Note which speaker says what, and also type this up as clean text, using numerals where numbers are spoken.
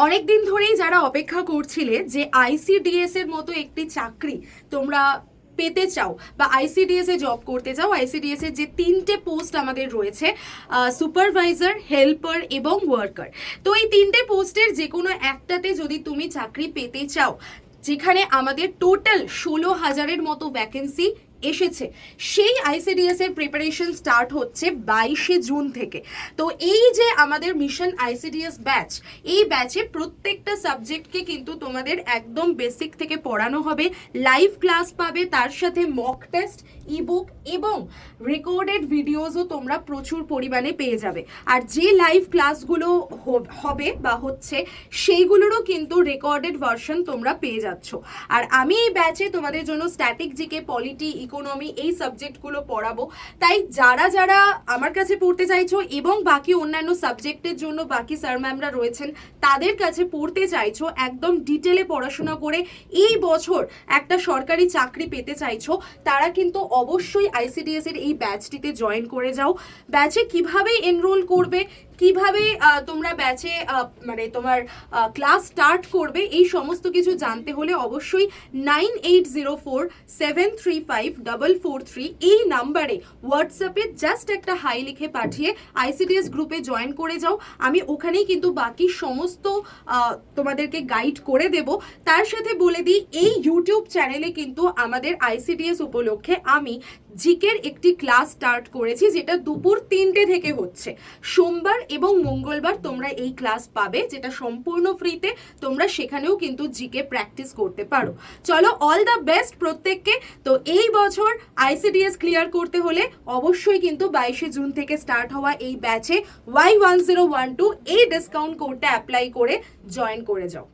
Speaker 1: অনেক দিন ধরেই যারা অপেক্ষা করছিলে যে আইসিডিএস এর মতো একটি চাকরি তোমরা পেতে চাও বা আইসিডিএস এ জব করতে চাও, আইসিডিএস এর যে তিনটে পোস্ট আমাদের রয়েছে, সুপারভাইজার, হেল্পার এবং ওয়ার্কার। তো এই তিনটে পোস্টের যে কোনো একটাতে যদি তুমি চাকরি পেতে চাও, যেখানে আমাদের টোটাল 16,000-এর মতো ভ্যাকেন্সি এসেছে, সেই আইসিডিএস এর প্রিপারেশন স্টার্ট হচ্ছে 22শে জুন থেকে। তো এই যে আমাদের মিশন আইসিডিএস ব্যাচ, এই ব্যাচে প্রত্যেকটা সাবজেক্টকে কিন্তু তোমাদের একদম বেসিক থেকে পড়ানো হবে, লাইভ ক্লাস পাবে, তার সাথে মক টেস্ট, ইবুক এবং রেকর্ডেড ভিডিওসও তোমরা প্রচুর পরিমাণে পেয়ে যাবে। আর যে লাইভ ক্লাসগুলো হবে বা হচ্ছে, সেইগুলোরও কিন্তু রেকর্ডেড ভার্সন তোমরা পেয়ে যাচ্ছ। আর আমি এই ব্যাচে তোমাদের জন্য স্ট্যাটিক জিকে, পলিটি, ইকোনমি এই সাবজেক্টগুলো পড়াবো। তাই যারা যারা আমার কাছে পড়তে চাইছো এবং বাকি অন্যান্য সাবজেক্টের জন্য বাকি স্যার ম্যামরা রয়েছেন তাদের কাছে পড়তে চাইছো, একদম ডিটেলে পড়াশোনা করে এই বছর একটা সরকারি চাকরি পেতে চাইছো, তারা কিন্তু অবশ্যই আইসিডিএস এর এই ব্যাচটিতে জয়েন করে যাও। ব্যাচে কিভাবে এনরোল করবে, কিভাবে তোমরা ব্যাচে মানে তোমার ক্লাস স্টার্ট করবে, এই সমস্ত কিছু জানতে হলে অবশ্যই 9804735443 এই নাম্বারে হোয়াটসঅ্যাপে জাস্ট একটা হাই লিখে পাঠিয়ে আইসিডিএস গ্রুপে জয়েন করে যাও। আমি ওখানেই কিন্তু বাকি সমস্ত তোমাদেরকে গাইড করে দেব। তার সাথে বলে দিই, এই ইউটিউব চ্যানেলে কিন্তু আমাদের আইসিডিএস উপলক্ষে আমি জিকের একটি ক্লাস স্টার্ট করেছি, যেটা দুপুর 3টে থেকে হচ্ছে। সোমবার এবং মঙ্গলবার তোমরা এই ক্লাস পাবে, যেটা সম্পূর্ণ ফ্রিতে। তোমরা সেখানেও কিন্তু জিকে প্র্যাকটিস করতে পারো। চলো, অল দ্য বেস্ট প্রত্যেককে। তো এই বছর আইসিডিএস ক্লিয়ার করতে হলে অবশ্যই কিন্তু 22শে জুন থেকে স্টার্ট হওয়া এই ব্যাচে Y1012 এই ডিসকাউন্ট কোডটা অ্যাপ্লাই করে জয়েন করে যাও।